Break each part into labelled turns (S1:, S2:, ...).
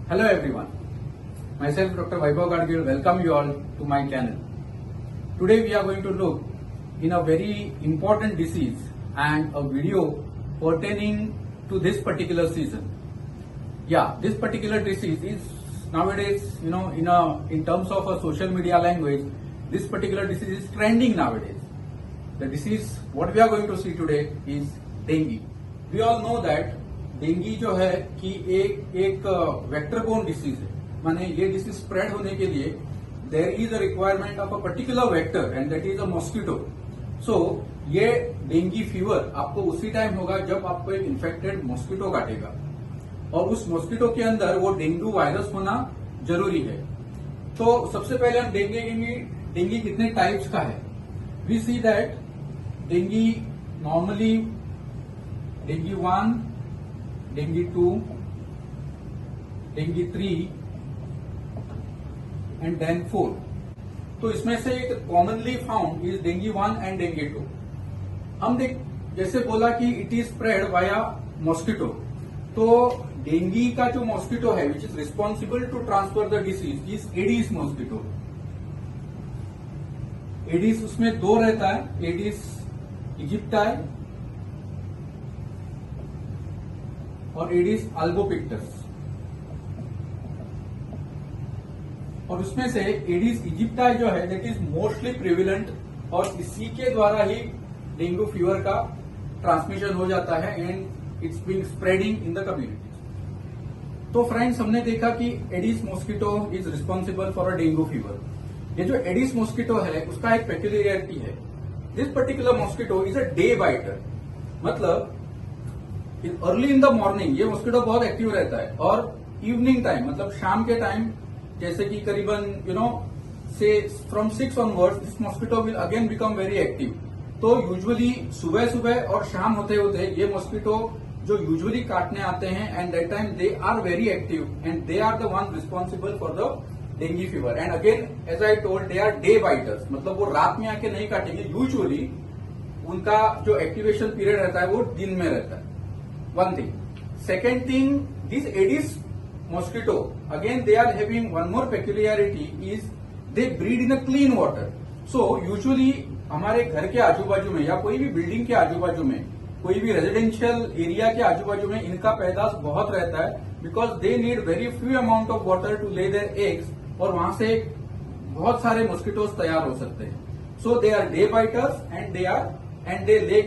S1: Hello everyone, myself Dr. Vaibhav Gadgil welcome you all to my channel. Today we are going to look in a very important disease and a video pertaining to this particular season. Yeah, this particular disease is nowadays, in terms of a social media language, this particular disease is trending nowadays. The disease, what we are going to see today is dengue. We all know that dinghy जो है कि एक vector borne disease है, माने ये disease spread होने के लिए there is a requirement of a particular vector and that is a mosquito. So ये डेंगी फीवर आपको उसी टाइम होगा जब आपको एक इन्फेक्टेड मॉस्किटो काटेगा और उस मॉस्किटो के अंदर वो डेंगू वायरस होना जरूरी है. तो सबसे पहले हम डेंगी कितने टाइप्स का है. We see that dengue normally dengue 1, dengue 2, dengue 3 and then 4. तो इसमें से एक commonly found is dengue 1 and dengue 2. हम जैसे बोला कि it is spread via mosquito. तो डेंगी का जो मॉस्किटो है which is responsible to transfer the disease is Aedes mosquito. Aedes उसमें 2 रहता है, एडिस इजिप्टाई और एडिस अल्बोपिक्टस. और उसमें से एडिस इजिप्टाई जो है दैट इज मोस्टली प्रिविलेंट और इसी के द्वारा ही डेंगू फीवर का ट्रांसमिशन हो जाता है and it's being spreading in the community. तो फ्रेंड्स, हमने देखा कि Aedes mosquito is responsible for a dengue fever. ये जो एडिस मॉस्किटो है उसका एक पेक्यूलियरिटी है. This particular mosquito is a day biter. मतलब अर्ली इन द मॉर्निंग ये मॉस्किटो बहुत एक्टिव रहता है और इवनिंग टाइम मतलब शाम के टाइम जैसे कि करीबन से from 6 onwards this mosquito will again become very active. तो यूजुअली सुबह सुबह और शाम होते होते ये मॉस्किटो जो यूजुअली काटने आते हैं and that time they are very active and they are the one responsible for the dengue fever. And again as I told they are day biters. मतलब वो रात में आके नहीं काटेंगे. यूजुअली उनका जो एक्टिवेशन पीरियड रहता है वो दिन में रहता है. One thing. Second thing, this Aedes mosquito, again they are having one more peculiarity is they breed in a clean water. So usually हमारे घर के आजू बाजू में या कोई भी बिल्डिंग के आजू बाजू में कोई भी रेजिडेंशियल एरिया के आजू बाजू में इनका पैदाश बहुत रहता है because they need very few amount of water to lay their eggs और वहां से बहुत सारे मॉस्किटोज तैयार हो सकते हैं. So they are day biters and they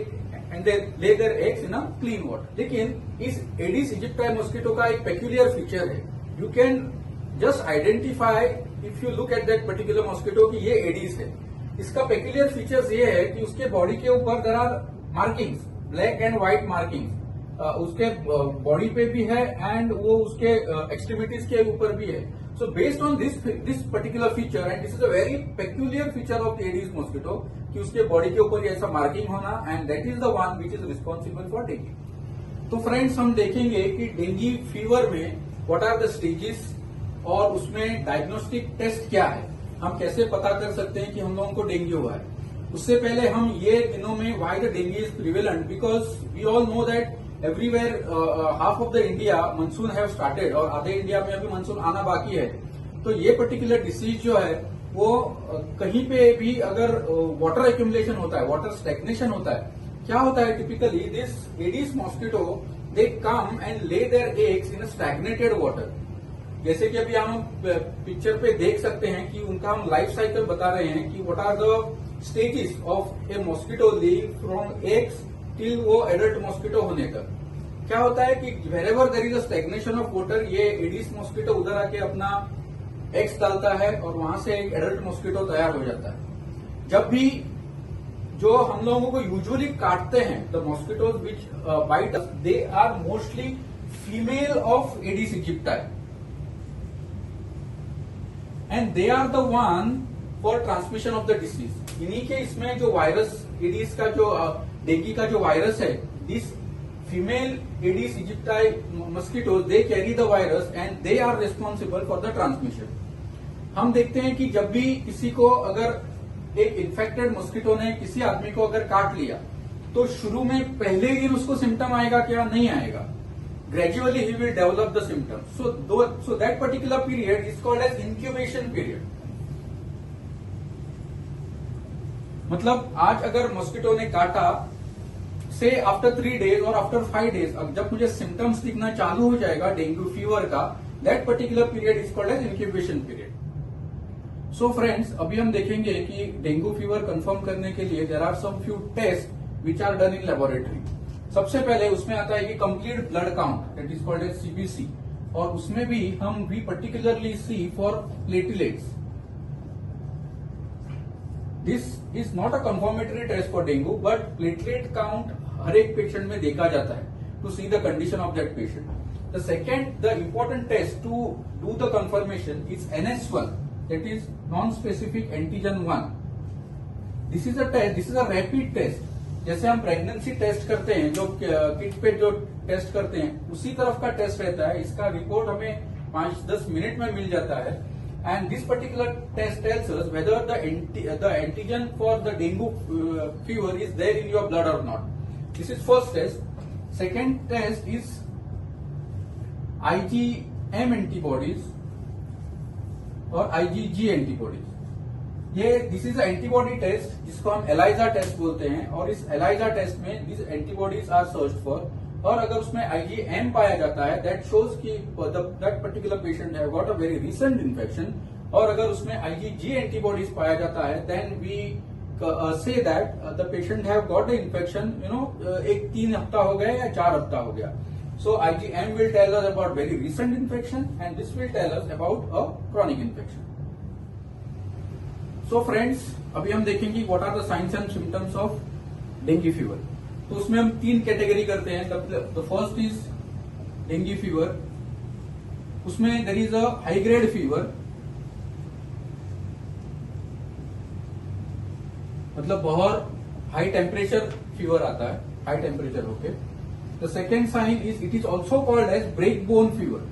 S1: lay their eggs in a clean water. लेकिन इस एडिस इजिप्टाई मॉस्किटो का एक पेक्यूलियर फीचर है. You can just identify if you look at that particular mosquito कि ये एडिस है. इसका peculiar features ये है कि उसके बॉडी के ऊपर there are markings, black and white markings. उसके बॉडी पे भी है एंड वो उसके एक्सट्रीमिटीज के ऊपर भी है. So based on this particular feature and this is a very peculiar feature of the Aedes mosquito कि उसके बॉडी के ऊपर ये ऐसा मार्किंग होना and that is the one which is responsible for dinghy. तो फ्रेंड्स, हम देखेंगे कि डेंगी फीवर में व्हाट आर द स्टेजेस और उसमें डायग्नोस्टिक टेस्ट क्या है. हम कैसे पता कर सकते हैं कि हम लोगों को डेंगू हुआ है. उससे पहले हम ये दिनों में why the dengue is prevalent because we all know that everywhere half of the India monsoon have started और आधे इंडिया में अभी मानसून आना बाकी है. तो ये पर्टिकुलर डिसीज जो है वो कहीं पे भी अगर वाटर एक्यूमुलेशन होता है, वाटर स्टैग्नेशन होता है, क्या होता है typically this Aedes mosquito they come and ले their eggs in stagnated water. जैसे कि अभी हम पिक्चर पे देख सकते हैं कि उनका हम लाइफ साइकिल बता रहे हैं कि what are the stages of a mosquito live from eggs till वो एडल्ट मॉस्किटो होने तक. क्या होता है कि wherever there is a stagnation of water ये एडिस मॉस्किटो उधर आके अपना एग्स डालता है और वहां से एक एडल्ट मॉस्किटो तैयार हो जाता है. जब भी जो हम लोगों को यूजुअली काटते हैं the mosquitoes which bite they are mostly female of Aedes aegypti and they are the one for transmission of the disease. इन्हीं के इसमें जो वायरस एडिस का जो डेंगी का जो वायरस है this female Aedes aegypti mosquitoes they carry the virus and they are responsible for the transmission. हम देखते हैं कि जब भी किसी को अगर एक इन्फेक्टेड मॉस्किटो ने किसी आदमी को अगर काट लिया तो शुरू में पहले दिन उसको सिम्टम आएगा क्या? नहीं आएगा. gradually he will develop the symptoms. So that particular period is called as incubation period. मतलब आज अगर मॉस्किटो ने काटा से आफ्टर 3 days और आफ्टर 5 days, अब जब मुझे सिम्टम्स दिखना चालू हो जाएगा डेंगू फीवर का, that particular period is called as incubation period. So friends, अभी हम देखेंगे कि डेंगू फीवर कंफर्म करने के लिए there are some few test which are done in laboratory. सबसे पहले उसमें आता है कि complete blood count, that is called as CBC, और उसमें भी we particularly see for platelets. This is not a confirmatory test for dengue, but platelet count हर एक पेशेंट में देखा जाता है to see the condition of that patient. The second, the important test to do the confirmation is NS1, that is non specific antigen 1. This is a test, this is a rapid test. जैसे हम pregnancy test करते हैं, जो kit पे जो test करते हैं, उसी तरफ का टेस्ट रहता है. इसका रिपोर्ट हमें 5-10 मिनट में मिल जाता है. And this particular test tells us whether the antigen for the dengue fever is there in your blood or not. This is first test. Second test is IgM antibodies or IgG antibodies. this is an antibody test जिसको हम ELISA test बोलते हैं, और इस ELISA test में these antibodies are searched for. और अगर उसमें IgM पाया जाता है, दैट शोज कि that particular patient have got a very recent infection. और अगर उसमें IgG एंटीबॉडीज पाया जाता है, then we say that the patient have got the infection, एक 3 हफ्ता हो गया या 4 हफ्ता हो गया. So IgM will tell us about very recent infection and this will tell us about a chronic infection. So friends, अभी हम देखेंगे what are the signs and symptoms of dengue fever. तो उसमें हम 3 कैटेगरी करते हैं. The first is dengue fever. उसमें there is a high grade fever, मतलब बहुत हाई टेम्परेचर फीवर आता है, हाई टेम्परेचर होके. The second sign is it is also called as break bone fever,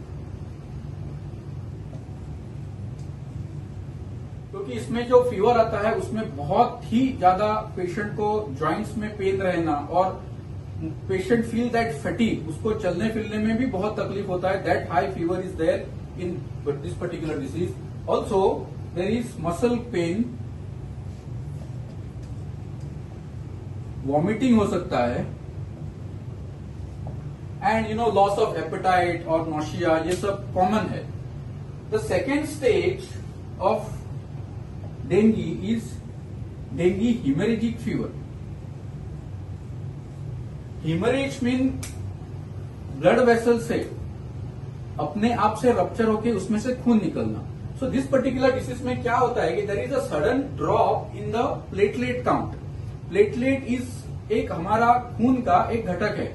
S1: क्योंकि इसमें जो फीवर आता है उसमें बहुत ही ज्यादा पेशेंट को जॉइंट्स में पेन रहना, और पेशेंट फील दैट फैटिग, उसको चलने फिरने में भी बहुत तकलीफ होता है. That high fever is there in this particular disease. Also there is muscle pain, vomiting हो सकता है, एंड लॉस ऑफ एपेटाइट और नोशिया, ये सब कॉमन है. The second stage of dengue is dengue hemorrhagic fever. Hemorrhage mean blood vessel से अपने आप से रप्चर होके उसमें से खून निकलना. So this particular disease में क्या होता है कि there is a sudden drop in the platelet count. Platelet is एक हमारा खून का एक घटक है,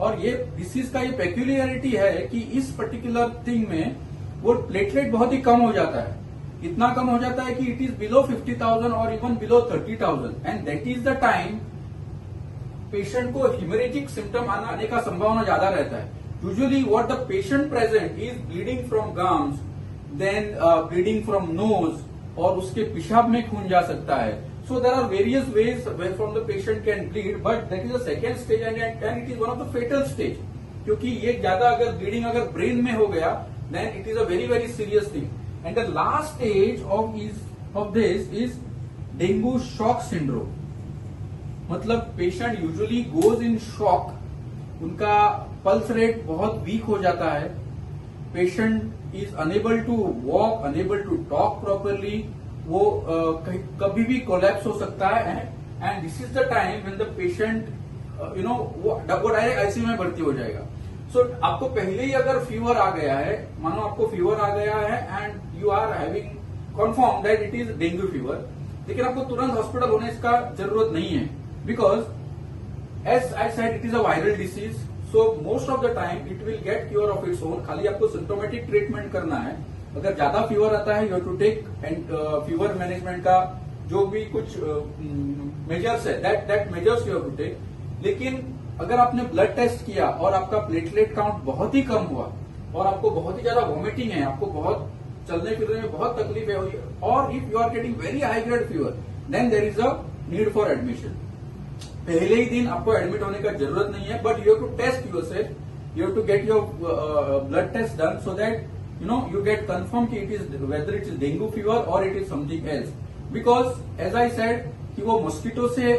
S1: और ये डिसीज का ये पेक्यूलियरिटी है कि इस पर्टिकुलर थिंग में वो प्लेटलेट बहुत ही कम हो जाता है. इतना कम हो जाता है कि इट इज बिलो 50,000 और even below 30,000, and that is the time patient को हिमोरेजिक सिम्टम आने का संभावना ज्यादा रहता है. Usually what the patient present is bleeding from gums, then bleeding from nose, और उसके पेशाब में खून जा सकता है. So there are various ways where from the patient can bleed, but that is the second stage and it is one of the fatal stage, क्योंकि ये ज्यादा अगर ब्लीडिंग अगर ब्रेन में हो गया, then it is a very very serious thing. And the last stage of this is dengue shock syndrome. मतलब patient usually goes in shock, उनका पल्स रेट बहुत वीक हो जाता है, patient is unable to walk, unable to talk properly, वो कभी भी collapse हो सकता है. And this is the time when the patient वो डायरेक्ट आईसीयू में भर्ती हो जाएगा. सो आपको पहले ही अगर फीवर आ गया है, मानो आपको फीवर आ गया है and you are having confirm that it is dengue fever, लेकिन आपको तुरंत हॉस्पिटल होने का जरूरत नहीं है, because as I said it is a viral disease. So most of the time it will get cure of its own. खाली आपको सिम्टोमेटिक ट्रीटमेंट करना है. अगर ज्यादा फीवर आता है, you have to take fever management का जो भी कुछ मेजर्स है, that measures you have to take. लेकिन अगर आपने ब्लड टेस्ट किया और आपका प्लेटलेट काउंट बहुत ही कम हुआ, और आपको बहुत ही ज्यादा वॉमिटिंग है, आपको बहुत चलने फिरने में बहुत तकलीफ है, और if you are getting very high grade fever, then there is a need for admission. पहले ही दिन आपको एडमिट होने का जरूरत नहीं है, but you have to test yourself you have to get your blood test done so that you get confirmed कि it is whether it is dengue fever or it is something else. Because as I said कि वो mosquito से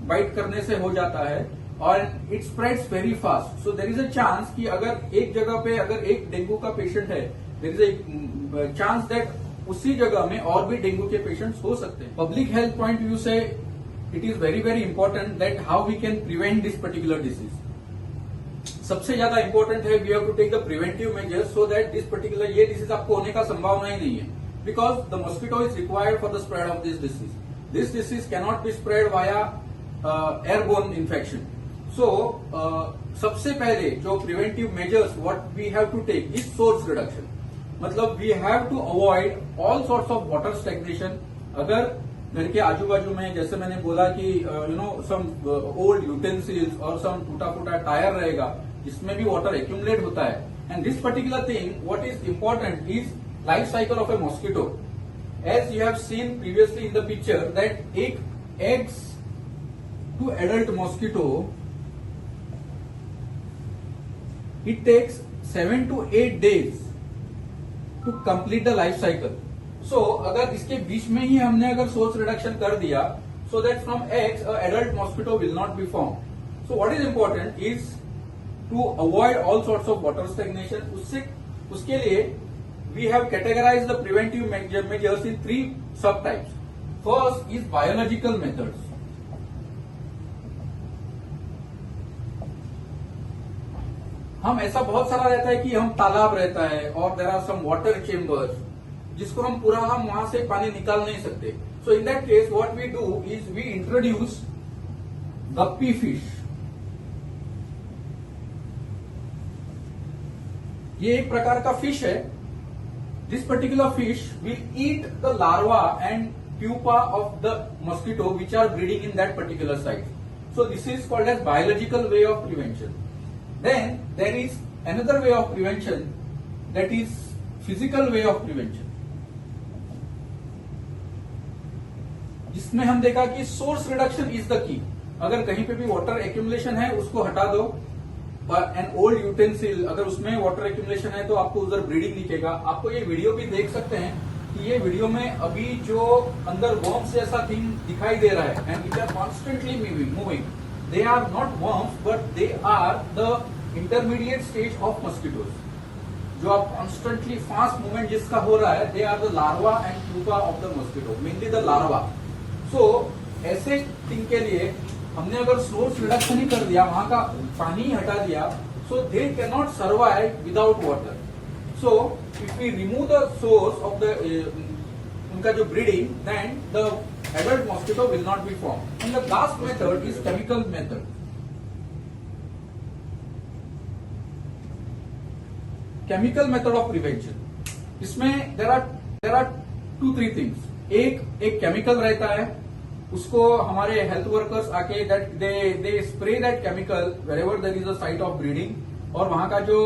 S1: bite करने से हो जाता है और it spreads very fast. So there is a chance कि अगर एक जगह पे अगर एक डेंगू का पेशेंट है, there is a chance that उसी जगह में और भी डेंगू के पेशेंट्स हो सकते हैं. पब्लिक हेल्थ पॉइंट व्यू से it is very very important that how we can prevent this particular disease. सबसे ज्यादा इंपॉर्टेंट है we have to take the preventive measures so that this particular ये disease आपको होने का संभावना ही नहीं है. Because the mosquito is required for the spread of this disease. This disease cannot be spread via airborne infection. So सबसे पहले जो preventive measures what we have to take is source reduction. मतलब we have to avoid all sorts of water stagnation. अगर घर के आजू बाजू में जैसे मैंने बोला कि सम ओल्ड यूटेंसिल्स और सम टूटा फूटा टायर रहेगा जिसमें भी वाटर एक्यूमुलेट होता है. And this particular thing what is important is life cycle of a mosquito. As you have seen previously in the picture that एक eggs to adult mosquito it takes 7 to 8 days to complete the life cycle. So अगर इसके बीच में ही हमने अगर source reduction कर दिया so that from eggs a adult mosquito will not be formed. So what is important is to avoid all sorts of water stagnation. उसके लिए we have categorized the preventive measures in 3 subtypes. First is biological methods. हम ऐसा बहुत सारा रहता है कि हम तालाब रहता है और there are some water chambers जिसको हम पूरा हम वहां से पानी निकाल नहीं सकते. So in that case what we do is we introduce guppy fish. ये एक प्रकार का फिश है. This particular fish will eat the larva and pupa of the mosquito which are breeding in that particular site. So this is called as biological way of prevention. Then there is another way of prevention, that is physical way of prevention. जिसमें हम देखा कि source reduction is the key. अगर कहीं पे भी water accumulation है उसको हटा दो. एन ओल्ड यूटेंसिल अगर उसमें वाटर एक्यूमुलेशन है तो आपको उधर ब्रीडिंग दिखेगा. आपको ये वीडियो भी देख सकते हैं कि ये वीडियो में अभी जो अंदर वर्म्स जैसा थिंग दिखाई दे रहा है and it are constantly moving. They are not worms, but they are the intermediate stage of mosquitoes. जो आप constantly fast movement जिसका हो रहा है, they are the larva and pupa of the mosquito, mainly the larva. So ऐसे thing के लिए हमने अगर source reduction ही कर दिया, वहां का पानी ही हटा दिया, so they cannot survive without water. So if we remove the source of the उनका जो breeding, then the adult mosquito will not be formed. And the last method is chemical method. Chemical method of prevention. इसमें there are 2-3 things. एक chemical रहता है, उसको हमारे health workers आके that they spray that chemical wherever there is a site of breeding और वहां का जो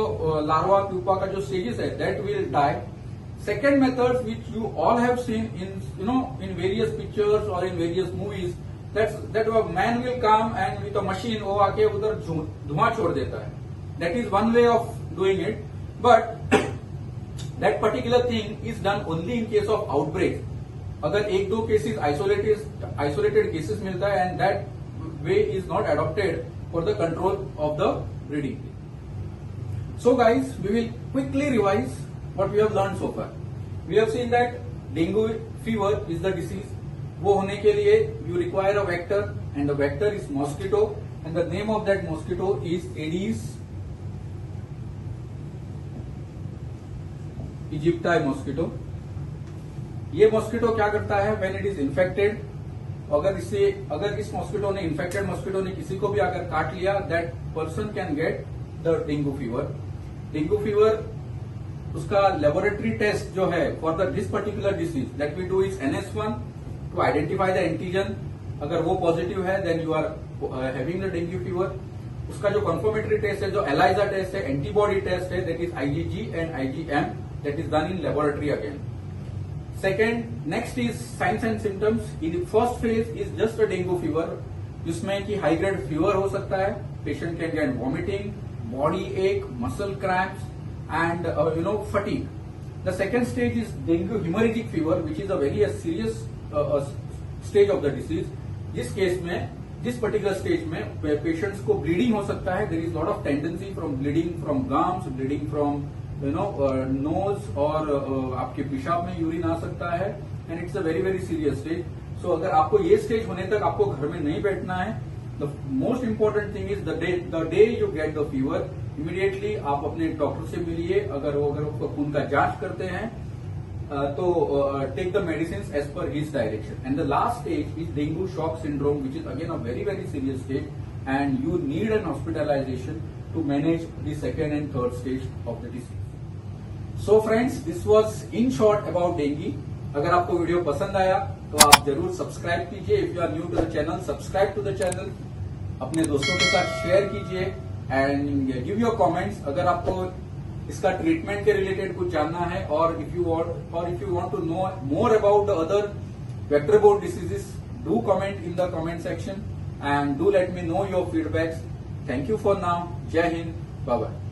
S1: larva pupa का जो stages है that will die. Second method which you all have seen in various pictures or in various movies, that a man will come and with a machine वो आके उधर धुआं छोड़ देता है. That is one way of doing it, but that particular thing is done only in case of outbreak. अगर 1-2 cases isolated cases मिलता है and that way is not adopted for the control of the breeding. So guys, we will quickly revise what we have learned so far. We have seen that dengue fever is the disease. वो होने के लिए you require a vector and the vector is mosquito and the name of that mosquito is Aedes aegypti mosquito. ये mosquito क्या करता है when it is infected, अगर इस मॉस्किटो ने infected मॉस्किटो ने किसी को भी अगर काट लिया, that person can get the dengue fever. Dengue fever उसका लेबोरेटरी टेस्ट जो है for the this particular disease that we do is NS1 to identify the antigen. अगर वो पॉजिटिव है then you are having the dengue fever. उसका जो confirmatory test है, जो एलाइजा टेस्ट है, एंटीबॉडी टेस्ट है, that is IgG and IgM, that is done in laboratory again. Second, next is signs and symptoms. In first phase is just a dengue fever जिसमें कि high grade fever हो सकता है, patient can get vomiting, body ache, muscle cramps, and fatigue. The second stage is dengue hemorrhagic fever, which is a very serious stage of the disease. जिस case में, जिस particular stage में patients को bleeding हो सकता है. There is lot of tendency from bleeding from gums, bleeding from nose, और आपके पेशाब में यूरिन आ सकता है, and it's a very very serious stage. So अगर आपको ये स्टेज होने तक आपको घर में नहीं बैठना है. The most important thing is the day you get the fever, immediately आप अपने डॉक्टर से मिलिए. अगर उसका खून का जांच करते हैं तो take the medicine as per his direction. And the last stage is dengue shock syndrome, which is again a very very serious stage, and you need an hospitalization to manage the second and third stage of the disease. So friends, this was in short about dengue. अगर आपको video पसंद आया तो आप जरूर subscribe कीजिए. If you are new to the channel, subscribe to the channel. अपने दोस्तों के साथ शेयर कीजिए एंड गिव योर कमेंट्स. अगर आपको इसका ट्रीटमेंट के रिलेटेड कुछ जानना है, और if you want to know more about the other vector borne diseases, do comment in the comment section and do let me know your feedbacks. Thank you for now. जय Hind. Bye bye.